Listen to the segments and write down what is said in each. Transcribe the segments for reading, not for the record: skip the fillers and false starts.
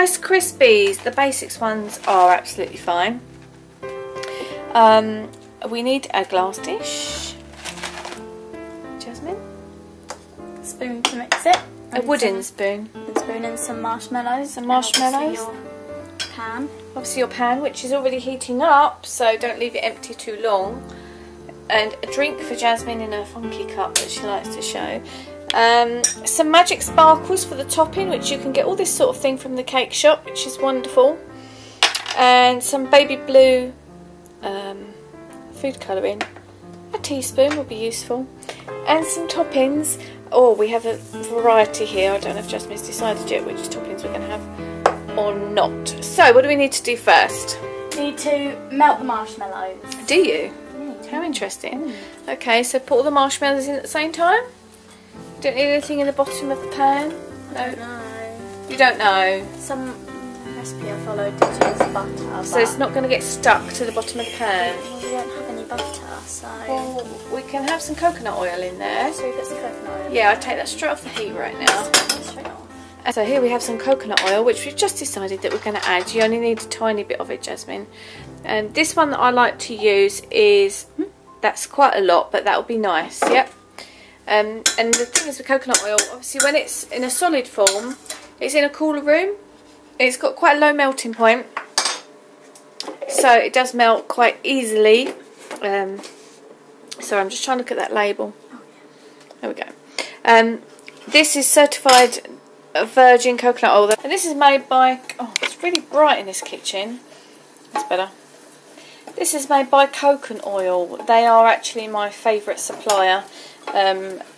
Rice Krispies, the basics ones are absolutely fine. We need a glass dish. Jasmine? Spoon to mix it. A wooden spoon. A spoon and some marshmallows. Some marshmallows. Your pan. Obviously your pan, which is already heating up, so don't leave it empty too long. And a drink for Jasmine in a funky cup that she likes to show. Some magic sparkles for the topping, which you can get all this sort of thing from the cake shop, which is wonderful. And some baby blue food colouring. A teaspoon will be useful. And some toppings. Oh, we have a variety here. I don't know if Jasmine's decided yet which toppings we're going to have or not. So, what do we need to do first? You need to melt the marshmallows. Do you? How interesting. Okay, so put all the marshmallows in at the same time? You don't need anything in the bottom of the pan? No. I don't know. You don't know? Some recipe I followed did use butter. So it's not going to get stuck to the bottom of the pan? Well, we don't have any butter, so... Well, we can have some coconut oil in there. So we put some coconut oil. Yeah, I'll take that straight off the heat right now. Straight off. So here we have some coconut oil, which we've just decided that we're going to add. You only need a tiny bit of it, Jasmine. And this one that I like to use is... That's quite a lot, but that'll be nice, yep. And the thing is with coconut oil, obviously when it's in a solid form, it's in a cooler room. It's got quite a low melting point, so it does melt quite easily. So I'm just trying to look at that label. There we go. This is certified virgin coconut oil, and this is made by... Oh, it's really bright in this kitchen. That's better. This is made by Coconut Oil. They are actually my favourite supplier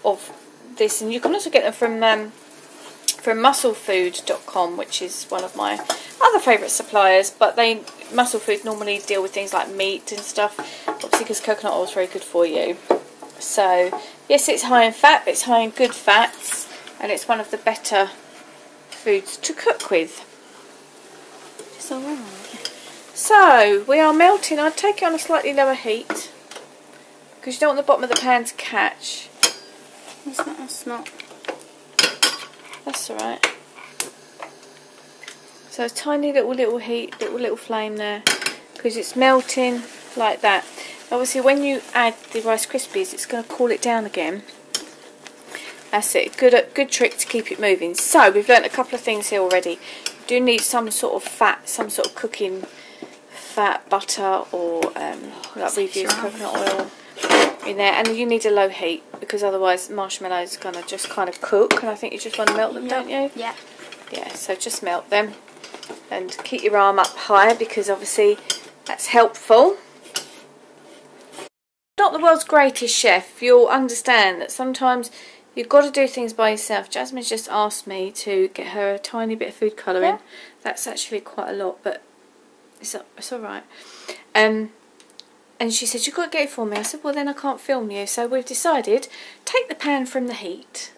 of this, and you can also get them from musclefood.com, which is one of my other favourite suppliers. But Muscle Food normally deal with things like meat and stuff, obviously because coconut oil is very good for you. So yes, it's high in fat, but it's high in good fats, and it's one of the better foods to cook with. It's alright. So, we are melting. I'd take it on a slightly lower heat because you don't want the bottom of the pan to catch. That's not. That's alright. So, a tiny little heat, little flame there because it's melting like that. Obviously, when you add the Rice Krispies, it's going to cool it down again. That's it. Good trick to keep it moving. So, we've learnt a couple of things here already. You do need some sort of fat, some sort of cooking fat, butter, or like we've used coconut oil in there, and you need a low heat because otherwise marshmallows are going to just kind of cook, and I think you just want to melt them, don't you? Yeah. Yeah, so just melt them and keep your arm up high because obviously that's helpful. Not the world's greatest chef, you'll understand that sometimes you've got to do things by yourself. Jasmine's just asked me to get her a tiny bit of food colouring. Yeah. That's actually quite a lot, but it's alright. And she said, you've got to get it for me. I said, well then I can't film you. So we've decided, take the pan from the heat,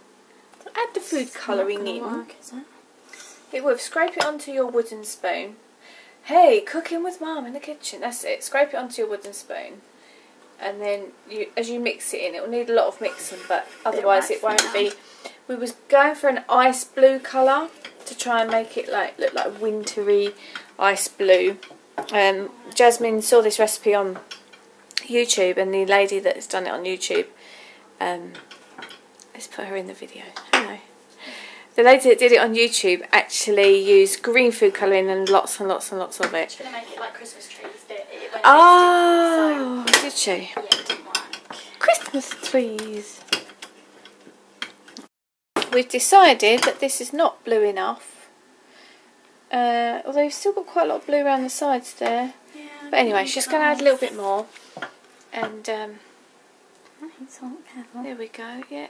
add the food colouring in. Work, is it? It will. Scrape it onto your wooden spoon. Hey, cooking with Mum in the kitchen. That's it. Scrape it onto your wooden spoon. And then as you mix it in, it will need a lot of mixing, but otherwise it won't be. We was going for an ice blue colour to try and make it look like wintry ice blue. Jasmine saw this recipe on YouTube, and the lady that's done it on YouTube, let's put her in the video. Hello. The lady that did it on YouTube actually used green food colouring and lots and lots and lots of it. She's going to make it like Christmas trees. Oh, did she? Yeah, it didn't work. Christmas trees. We've decided that this is not blue enough. Although you've still got quite a lot of blue around the sides there. Yeah, but anyway, she's going to add a little bit more. And there we go, yeah.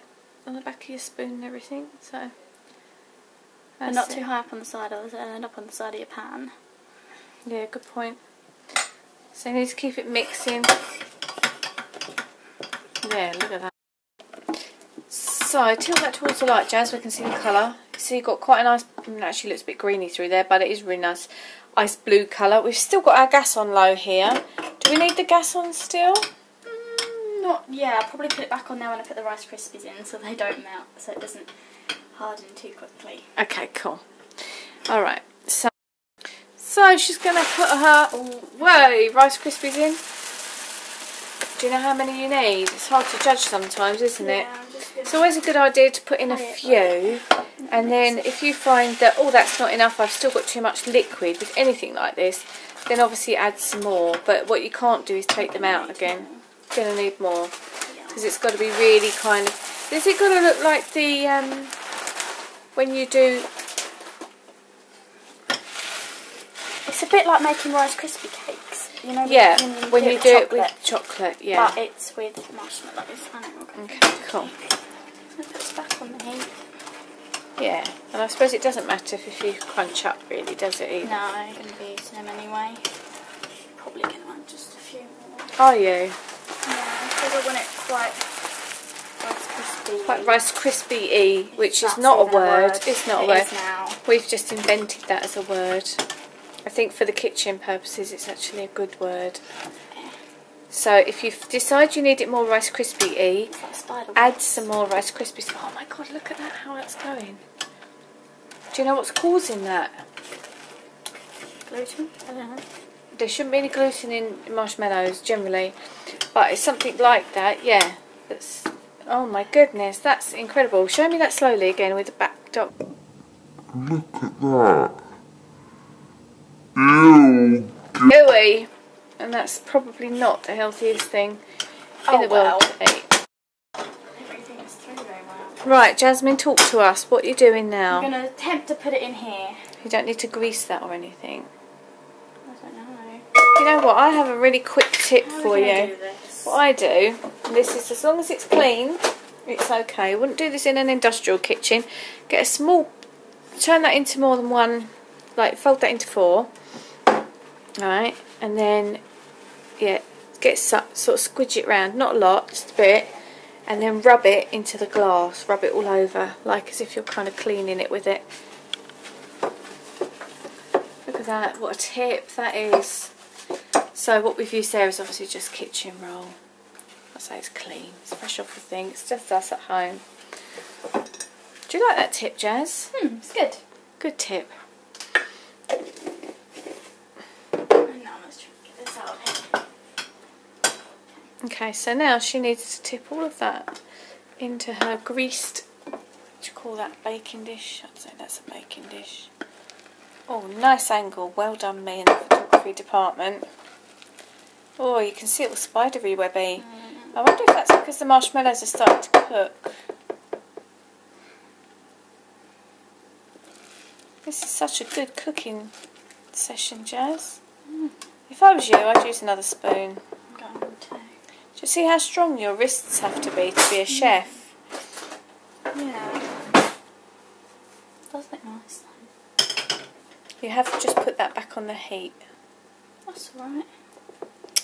On the back of your spoon and everything. So but not too high up on the side, or it'll end up on the side of your pan. Yeah, good point. So you need to keep it mixing. Yeah, look at that. So tilt that towards the light, Jazz, so we can see the colour. So you've got quite a nice, it actually looks a bit greeny through there, but it is really nice ice blue colour. We've still got our gas on low here. Do we need the gas on still? Not, yeah, I'll probably put it back on now when I put the Rice Krispies in so they don't melt, so it doesn't harden too quickly. Okay, cool. Alright, so So she's going to put her Rice Krispies in. Do you know how many you need? It's hard to judge sometimes, isn't it? It's always a good idea to put in a few, and then if you find that, oh, that's not enough, I've still got too much liquid with anything like this, then obviously add some more. But what you can't do is take them out again. You're going to need more, because it's got to be really kind of... Is it got to look like the... when you do... It's a bit like making Rice Krispie cakes, you know. Yeah, when you do it with chocolate, yeah. But it's with marshmallows. Okay, cool. So put this back on the heat. Yeah, and I suppose it doesn't matter if you crunch up, really, does it? Either? No, I'm going to be using them anyway. Probably going to add just a few more. Are you? Yeah, because I want it quite Rice Krispy. Quite Rice Krispy-y, which is not a word. It's not a word. It is now. We've just invented that as a word. I think for the kitchen purposes it's actually a good word. So if you decide you need it more Rice Krispy-y, add some more Rice Krispies. Oh my god, look at that, how that's going. Do you know what's causing that? Gluten? I don't know. There shouldn't be any gluten in marshmallows generally, but it's something like that, yeah. That's, oh my goodness, that's incredible. Show me that slowly again with the back top. Look at that. Ew. Gooey. And that's probably not the healthiest thing in the world to eat. Everything is through very well. Right, Jasmine, talk to us. What are you doing now? I'm going to attempt to put it in here. You don't need to grease that or anything. I don't know. You know what? I have a really quick tip for you. Do this? What I do, and this is as long as it's clean, it's okay. I wouldn't do this in an industrial kitchen. Get a small, turn that into more than one, like fold that into 4. Alright, and then, yeah, sort of squidge it round, not a lot, just a bit, and then rub it into the glass, rub it all over, like as if you're kind of cleaning it with it. Look at that, what a tip that is. So what we've used there is obviously just kitchen roll. I say it's clean, it's fresh off the thing, it's just us at home. Do you like that tip, Jazz? It's good. Good tip. Okay, so now she needs to tip all of that into her greased, what do you call that, baking dish? I'd say that's a baking dish. Oh, nice angle, well done me in the photography department. Oh, you can see it all spidery webby. I wonder if that's because the marshmallows are starting to cook. This is such a good cooking session, Jazz. If I was you, I'd use another spoon. I'm going to. Do you see how strong your wrists have to be a chef? Yeah. Does look nice though. You have to just put that back on the heat. That's alright.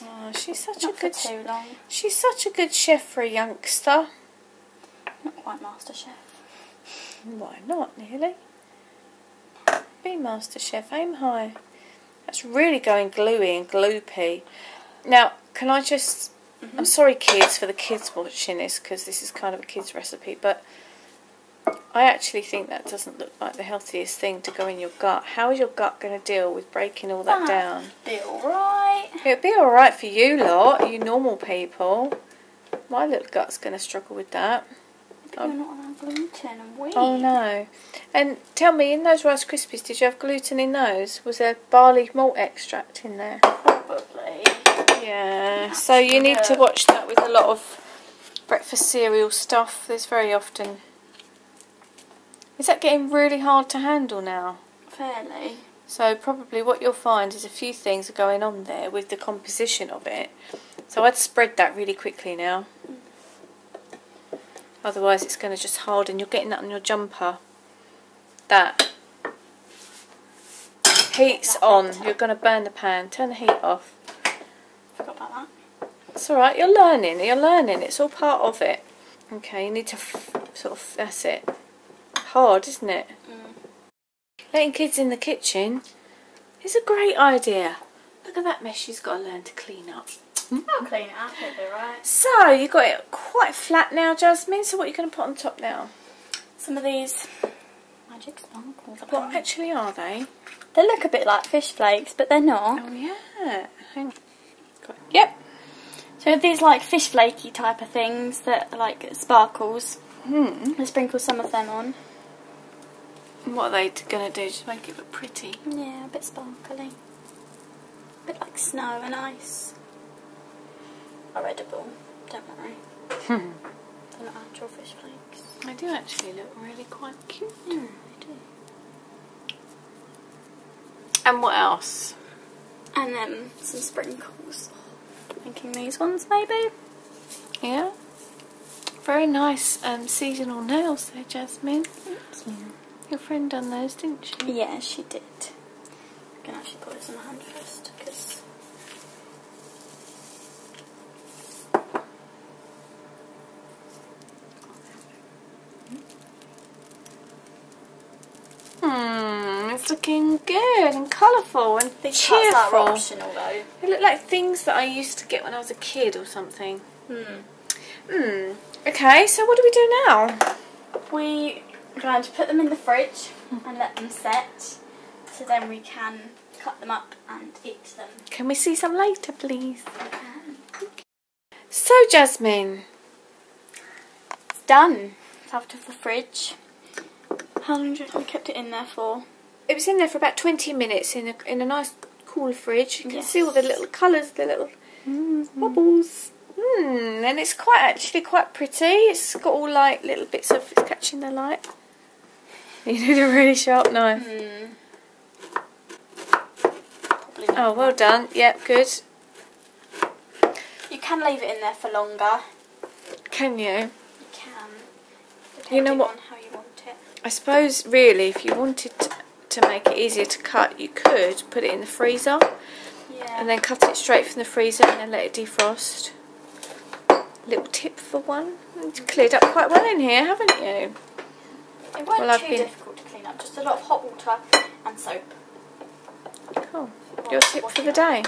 Oh, she's such Not a good for too long. She's such a good chef for a youngster. Not quite Master Chef. Why not, nearly? Be Master Chef, aim high. That's really going gluey and gloopy. Now, can I just... I'm sorry, kids, for the kids watching this, because this is kind of a kid's recipe, but I actually think that doesn't look like the healthiest thing to go in your gut. How is your gut going to deal with breaking all that down? Be alright. It'd be alright for you lot, you normal people. My little gut's going to struggle with that. You're not allowed gluten and wheat. Oh no. And tell me, in those Rice Krispies, did you have gluten in those? Was there barley malt extract in there? Probably. Yeah, so you need to watch that with a lot of breakfast cereal stuff. There's very often... Is that getting really hard to handle now? Fairly. So probably what you'll find is a few things are going on there with the composition of it. So I'd spread that really quickly now. Otherwise it's going to just harden. You're getting that on your jumper. That. Heat's on. You're going to burn the pan. Turn the heat off. Forgot about that. It's alright, you're learning, it's all part of it. Okay, you need to sort of, that's it. Hard, isn't it? Letting kids in the kitchen is a great idea. Look at that mess she's got to learn to clean up. I'll clean it up, it'll be right. So, you've got it quite flat now, Jasmine, so what are you going to put on top now? Some of these magic sparkles. What actually are they? They look a bit like fish flakes, but they're not. Oh yeah. Hang on. Yep. So these like fish flaky type of things that are like sparkles. I sprinkle some of them on. What are they going to do? Just make it look pretty. Yeah, a bit sparkly. A bit like snow and ice. Are edible, don't worry. They're not actual fish flakes. They do actually look really quite cute. Yeah, they do. And what else? And then some sprinkles. Making these ones maybe. Yeah. Very nice seasonal nails there, Jasmine. Thank you. Your friend done those, didn't she? Yeah, she did. I'm going to actually put this on my hand first because... It's looking good and colourful and These cheerful. parts are optional though. They look like things that I used to get when I was a kid or something. Okay, so what do we do now? We are going to put them in the fridge and let them set, so then we can cut them up and eat them. Can we see some later, please? We can. So, Jasmine. It's done. It's out of the fridge. How long do you reckon we kept it in there for? It was in there for about 20 minutes in a nice cool fridge. You can Yes. see all the little colours, the little bubbles. And it's actually quite pretty. It's got all like little bits of it's catching the light. You need a really sharp knife. Probably not. Oh, well done. Yep, good. You can leave it in there for longer. Can you? You can. You know Depending what? on how you want it. I suppose really if you wanted to make it easier to cut, you could put it in the freezer Yeah. and then cut it straight from the freezer and then let it defrost. Little tip for one. You've cleared up quite well in here, haven't you? It won't Well, I've too been- difficult to clean up. Just a lot of hot water and soap. Cool. Your tip for the day.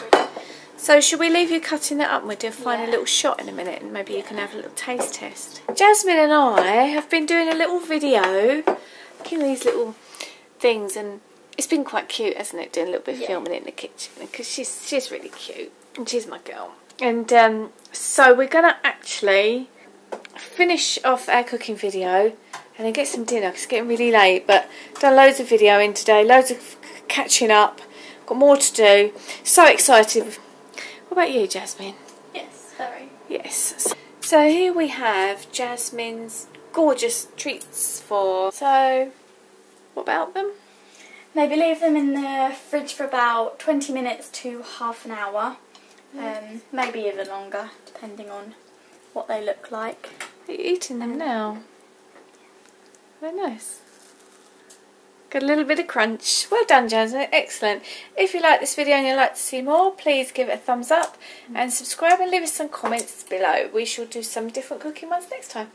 So should we leave you cutting that up and we'll do a final Yeah. little shot in a minute and maybe you can have a little taste test. Jasmine and I have been doing a little video, making these little things, and it's been quite cute, hasn't it, doing a little bit of filming in the kitchen because she's really cute and she's my girl. And so we're going to actually finish off our cooking video and then get some dinner because it's getting really late, but done loads of video in today, loads of catching up, got more to do, so excited. What about you, Jasmine? Yes, very. Yes. So here we have Jasmine's gorgeous treats for. So, what about them? Maybe leave them in the fridge for about 20 minutes to half an hour. Maybe even longer, depending on what they look like. Are you eating them now? Very nice. Got a little bit of crunch. Well done, Jasmine. Excellent. If you like this video and you'd like to see more, please give it a thumbs up and subscribe and leave us some comments below. We shall do some different cooking ones next time.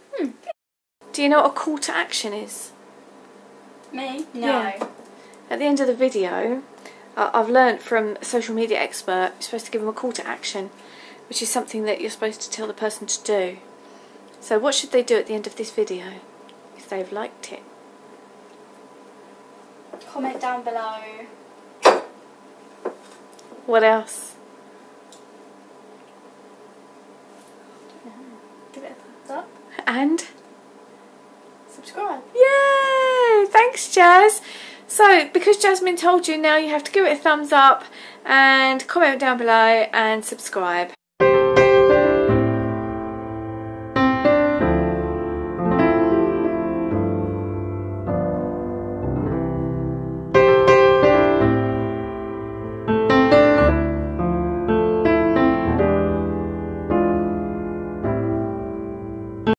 Do you know what a call to action is? Me? No. Yeah. At the end of the video, I've learnt from a social media expert, you're supposed to give them a call to action, which is something that you're supposed to tell the person to do. So what should they do at the end of this video if they've liked it? Comment down below. What else? Give it a thumbs up. And? Subscribe. Yay! Thanks, Jazz. So, because Jasmine told you, now you have to give it a thumbs up and comment down below and subscribe.